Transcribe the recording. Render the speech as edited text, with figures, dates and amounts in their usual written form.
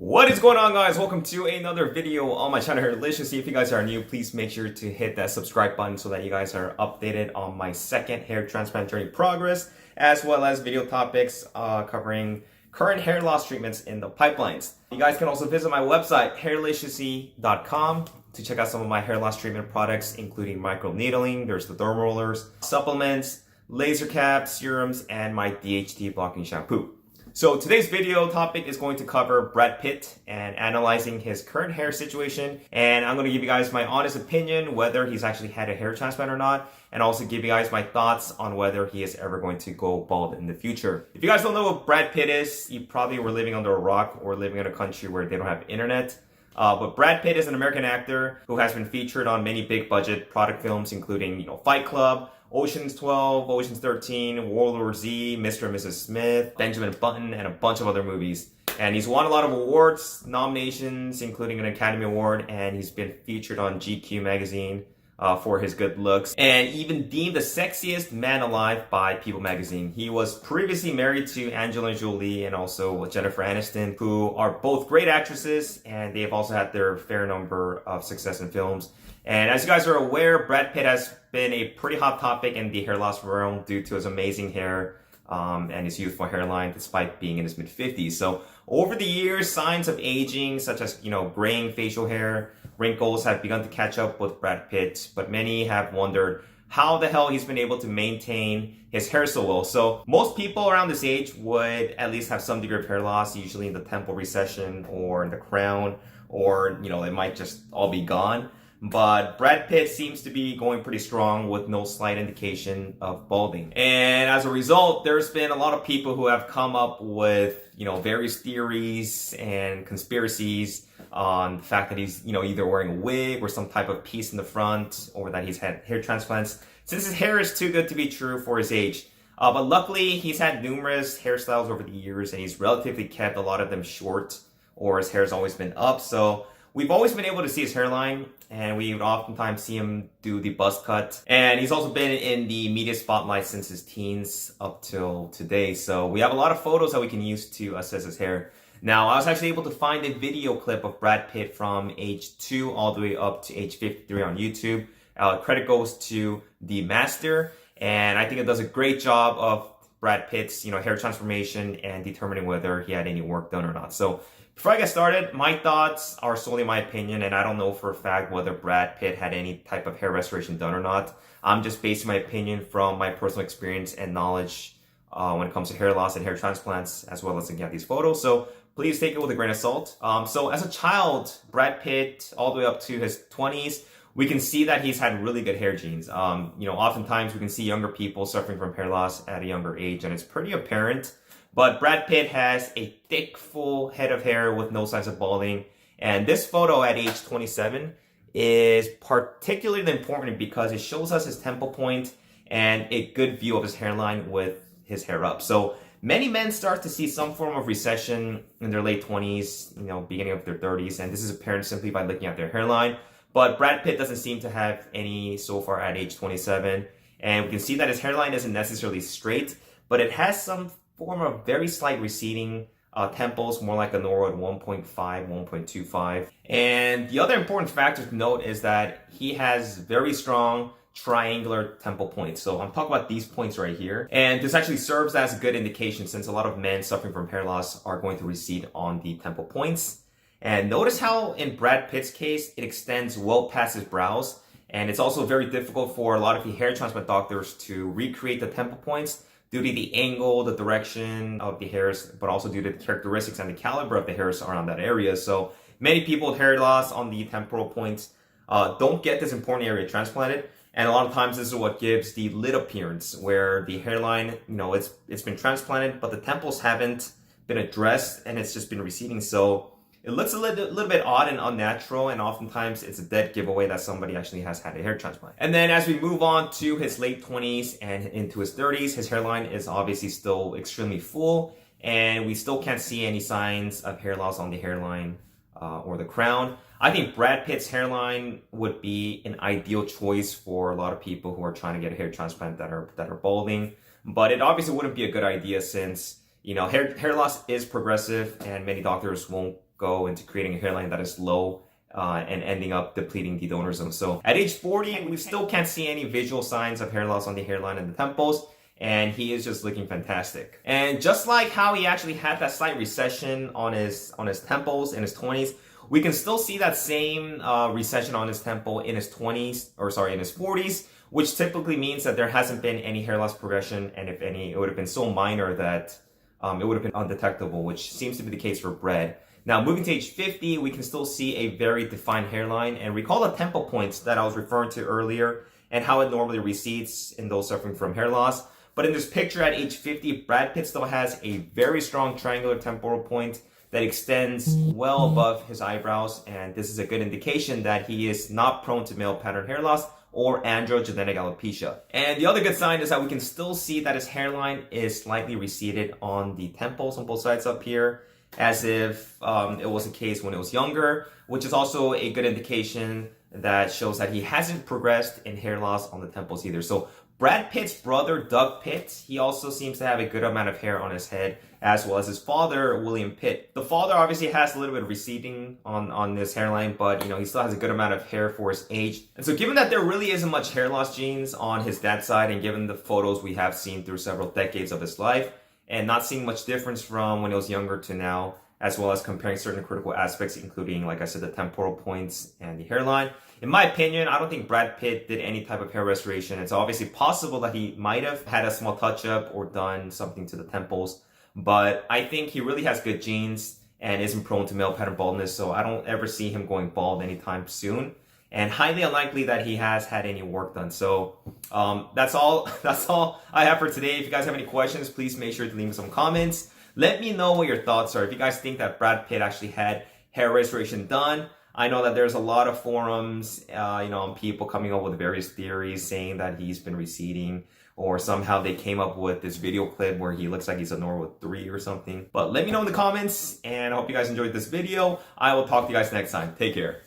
What is going on, guys? Welcome to another video on my channel, Hairliciously. If you guys are new, please make sure to hit that subscribe button so that you guys are updated on my second hair transplant journey progress, as well as video topics covering current hair loss treatments in the pipelines. You guys can also visit my website, HAIRLICIOUSLY.com, to check out some of my hair loss treatment products, including microneedling, there's the dermal rollers, supplements, laser caps, serums, and my DHT blocking shampoo. So today's video topic is going to cover Brad Pitt and analyzing his current hair situation. And I'm going to give you guys my honest opinion whether he's actually had a hair transplant or not, and also give you guys my thoughts on whether he is ever going to go bald in the future. If you guys don't know what Brad Pitt is, you probably were living under a rock or living in a country where they don't have internet. But Brad Pitt is an American actor who has been featured on many big budget product films, including, Fight Club, Ocean's 12, Ocean's 13, World War Z, Mr. and Mrs. Smith, Benjamin Button, and a bunch of other movies. And he's won a lot of awards, nominations, including an Academy Award, and he's been featured on GQ magazine for his good looks, and even deemed the sexiest man alive by People magazine. He was previously married to Angelina Jolie and also Jennifer Aniston, who are both great actresses, and they have also had their fair number of success in films. And as you guys are aware, Brad Pitt has been a pretty hot topic in the hair loss realm due to his amazing hair and his youthful hairline despite being in his mid-50s. So over the years, signs of aging such as, graying facial hair, wrinkles have begun to catch up with Brad Pitt, but many have wondered how the hell he's been able to maintain his hair so well. So most people around this age would at least have some degree of hair loss, usually in the temple recession or in the crown, or, it might just all be gone. But Brad Pitt seems to be going pretty strong with no slight indication of balding. And as a result, there's been a lot of people who have come up with, various theories and conspiracies on the fact that he's, either wearing a wig or some type of piece in the front, or that he's had hair transplants, since his hair is too good to be true for his age. But luckily, he's had numerous hairstyles over the years, and he's relatively kept a lot of them short, or his hair's always been up. So we've always been able to see his hairline, and we would oftentimes see him do the buzz cut. And he's also been in the media spotlight since his teens up till today. So we have a lot of photos that we can use to assess his hair. Now, I was actually able to find a video clip of Brad Pitt from age 2 all the way up to age 53 on YouTube. Credit goes to The Master, and I think it does a great job of Brad Pitt's, hair transformation and determining whether he had any work done or not. So before I get started, my thoughts are solely my opinion, and I don't know for a fact whether Brad Pitt had any type of hair restoration done or not. I'm just basing my opinion from my personal experience and knowledge when it comes to hair loss and hair transplants, as well as looking at these photos. So please take it with a grain of salt. So as a child, Brad Pitt, all the way up to his 20s, we can see that he's had really good hair genes. Oftentimes we can see younger people suffering from hair loss at a younger age, and it's pretty apparent. But Brad Pitt has a thick, full head of hair with no signs of balding. And this photo at age 27 is particularly important because it shows us his temple point and a good view of his hairline with his hair up. So many men start to see some form of recession in their late 20s, beginning of their 30s. And this is apparent simply by looking at their hairline. But Brad Pitt doesn't seem to have any so far at age 27. And we can see that his hairline isn't necessarily straight, but it has some form of very slight receding temples, more like a Norwood 1.5, 1.25. And the other important factor to note is that he has very strong triangular temple points. So I'm talking about these points right here. And this actually serves as a good indication, since a lot of men suffering from hair loss are going to recede on the temple points. And notice how in Brad Pitt's case, it extends well past his brows. And it's also very difficult for a lot of the hair transplant doctors to recreate the temple points due to the angle, the direction of the hairs, but also due to the characteristics and the caliber of the hairs around that area. So many people with hair loss on the temporal points don't get this important area transplanted. And a lot of times this is what gives the lid appearance, where the hairline, it's been transplanted, but the temples haven't been addressed and it's just been receding. So it looks a little bit odd and unnatural, and oftentimes it's a dead giveaway that somebody actually has had a hair transplant. And then as we move on to his late 20s and into his 30s, his hairline is obviously still extremely full, and we still can't see any signs of hair loss on the hairline or the crown. I think Brad Pitt's hairline would be an ideal choice for a lot of people who are trying to get a hair transplant that are balding, but it obviously wouldn't be a good idea since hair loss is progressive, and many doctors won't go into creating a hairline that is low and ending up depleting the donor zone. So at age 40, we still can't see any visual signs of hair loss on the hairline and the temples, and he is just looking fantastic. And just like how he actually had that slight recession on his temples in his 20s, we can still see that same recession on his temple in his 40s, which typically means that there hasn't been any hair loss progression, and if any, it would have been so minor that it would have been undetectable, which seems to be the case for Brad. Now, moving to age 50, we can still see a very defined hairline, and recall the temple points that I was referring to earlier and how it normally recedes in those suffering from hair loss. But in this picture at age 50, Brad Pitt still has a very strong triangular temporal point that extends well above his eyebrows, and this is a good indication that he is not prone to male pattern hair loss or androgenic alopecia. And the other good sign is that we can still see that his hairline is slightly receded on the temples on both sides up here, as if it was the case when it was younger, which is also a good indication that shows that he hasn't progressed in hair loss on the temples either. So Brad Pitt's brother, Doug Pitt, he also seems to have a good amount of hair on his head, as well as his father, William Pitt. The father obviously has a little bit of receding on this hairline, but he still has a good amount of hair for his age. And so given that there really isn't much hair loss genes on his dad's side, and given the photos we have seen through several decades of his life, and not seeing much difference from when he was younger to now, as well as comparing certain critical aspects, including, like I said, the temporal points and the hairline. In my opinion, I don't think Brad Pitt did any type of hair restoration. It's obviously possible that he might have had a small touch-up or done something to the temples, but I think he really has good genes and isn't prone to male pattern baldness, so I don't ever see him going bald anytime soon, and highly unlikely that he has had any work done. So that's all I have for today. If you guys have any questions, please make sure to leave me some comments. Let me know what your thoughts are. If you guys think that Brad Pitt actually had hair restoration done. I know that there's a lot of forums, on people coming up with various theories saying that he's been receding, or somehow they came up with this video clip where he looks like he's a normal 3 or something. But let me know in the comments, and I hope you guys enjoyed this video. I will talk to you guys next time. Take care.